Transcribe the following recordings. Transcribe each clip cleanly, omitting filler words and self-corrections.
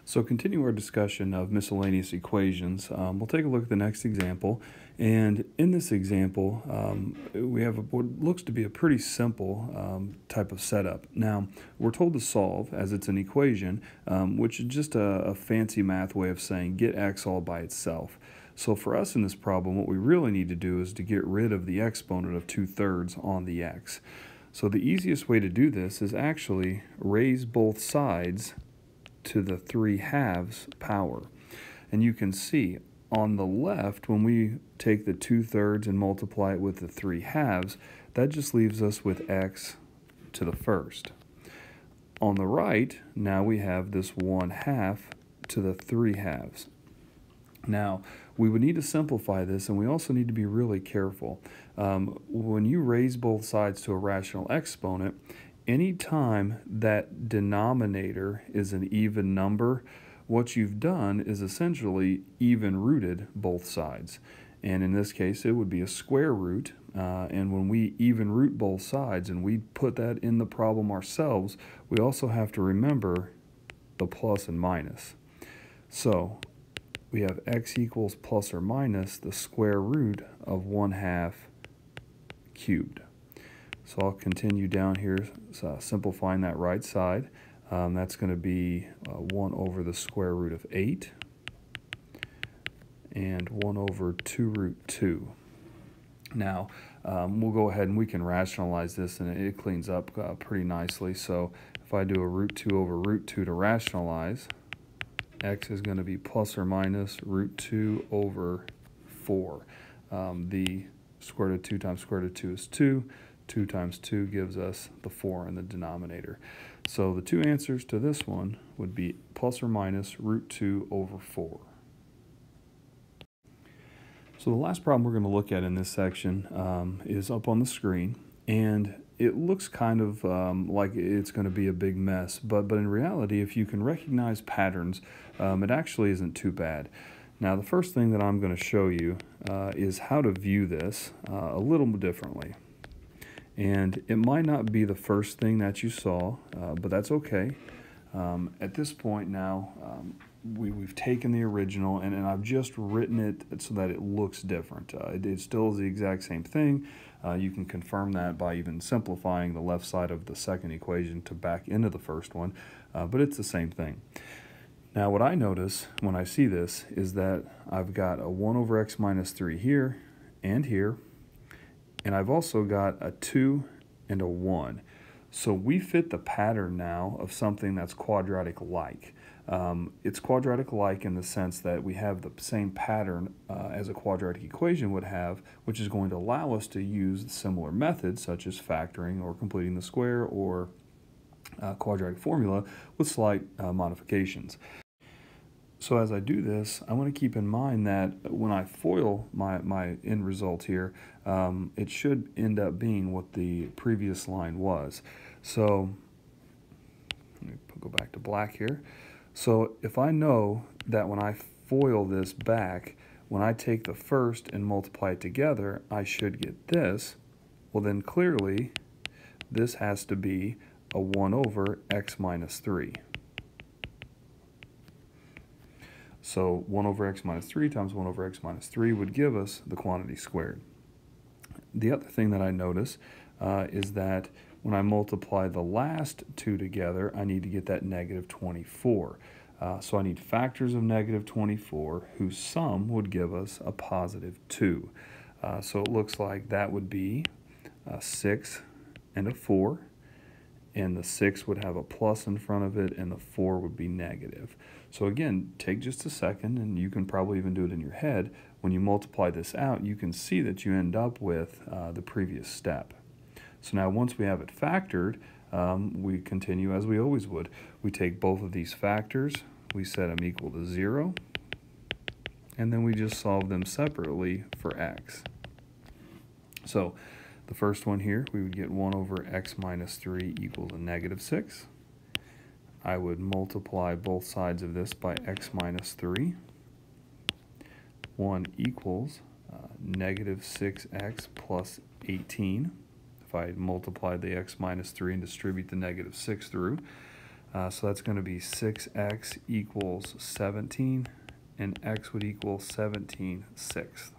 So continue our discussion of miscellaneous equations. We'll take a look at the next example. And in this example, we have what looks to be a pretty simple type of setup. Now, we're told to solve, as it's an equation, which is just a fancy math way of saying get x all by itself. So for us in this problem, what we really need to do is to get rid of the exponent of 2/3 on the x. So the easiest way to do this is actually raise both sides to the 3/2 power. And you can see on the left, when we take the 2/3 and multiply it with the 3/2, that just leaves us with x to the first. On the right, now we have this 1/2 to the 3/2. Now, we would need to simplify this, and we also need to be really careful. When you raise both sides to a rational exponent, anytime that denominator is an even number, what you've done is essentially even-rooted both sides. And in this case, it would be a square root. And when we even root both sides and we put that in the problem ourselves, we also have to remember the plus and minus. So we have x equals plus or minus the square root of 1/2 cubed. So I'll continue down here, simplifying that right side. That's going to be 1 over the square root of 8 and 1 over 2 root 2. Now, we'll go ahead and we can rationalize this, and it cleans up pretty nicely. So if I do a root 2 over root 2 to rationalize, x is going to be plus or minus root 2 over 4. The square root of 2 times square root of 2 is 2. 2 times 2 gives us the 4 in the denominator. So the two answers to this one would be plus or minus root 2 over 4. So the last problem we're going to look at in this section is up on the screen, and it looks kind of like it's going to be a big mess, but in reality, if you can recognize patterns, it actually isn't too bad. Now, the first thing that I'm going to show you is how to view this a little differently. And it might not be the first thing that you saw, but that's okay. At this point now, we've taken the original and I've just written it so that it looks different. It still is the exact same thing. You can confirm that by even simplifying the left side of the second equation to back into the first one, but it's the same thing. Now, what I notice when I see this is that I've got a 1 over x minus 3 here and here, and I've also got a 2 and a 1. So we fit the pattern now of something that's quadratic-like. It's quadratic-like in the sense that we have the same pattern as a quadratic equation would have, which is going to allow us to use similar methods such as factoring or completing the square or quadratic formula with slight modifications. So as I do this, I want to keep in mind that when I FOIL my end result here, it should end up being what the previous line was. So let me go back to black here. So if I know that when I FOIL this back, when I take the first and multiply it together, I should get this, well then clearly this has to be a 1 over x minus 3. So 1 over x minus 3 times 1 over x minus 3 would give us the quantity squared. The other thing that I notice is that when I multiply the last two together, I need to get that negative 24. So I need factors of negative 24 whose sum would give us a positive 2. So it looks like that would be a 6 and a 4. And the 6 would have a plus in front of it, and the 4 would be negative. So again, take just a second, and you can probably even do it in your head. When you multiply this out, you can see that you end up with the previous step. So now once we have it factored, we continue as we always would. We take both of these factors, we set them equal to 0, and then we just solve them separately for x. So the first one here, we would get 1 over x minus 3 equals a negative 6. I would multiply both sides of this by x minus 3. 1 equals negative 6x plus 18. If I multiply the x minus 3 and distribute the negative 6 through, So that's going to be 6x equals 17, and x would equal 17/6.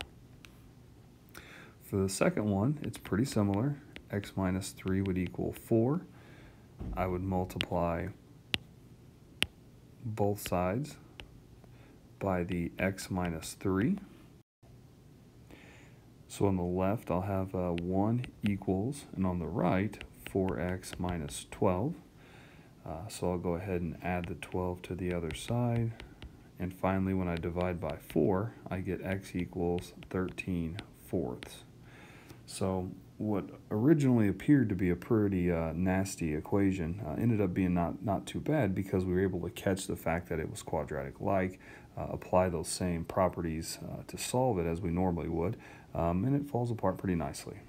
For the second one, it's pretty similar. X minus 3 would equal 4. I would multiply both sides by the x minus 3. So on the left, I'll have 1 equals, and on the right, 4x minus 12. So I'll go ahead and add the 12 to the other side. And finally, when I divide by 4, I get x equals 13/4. So what originally appeared to be a pretty nasty equation ended up being not too bad, because we were able to catch the fact that it was quadratic-like, apply those same properties to solve it as we normally would, and it falls apart pretty nicely.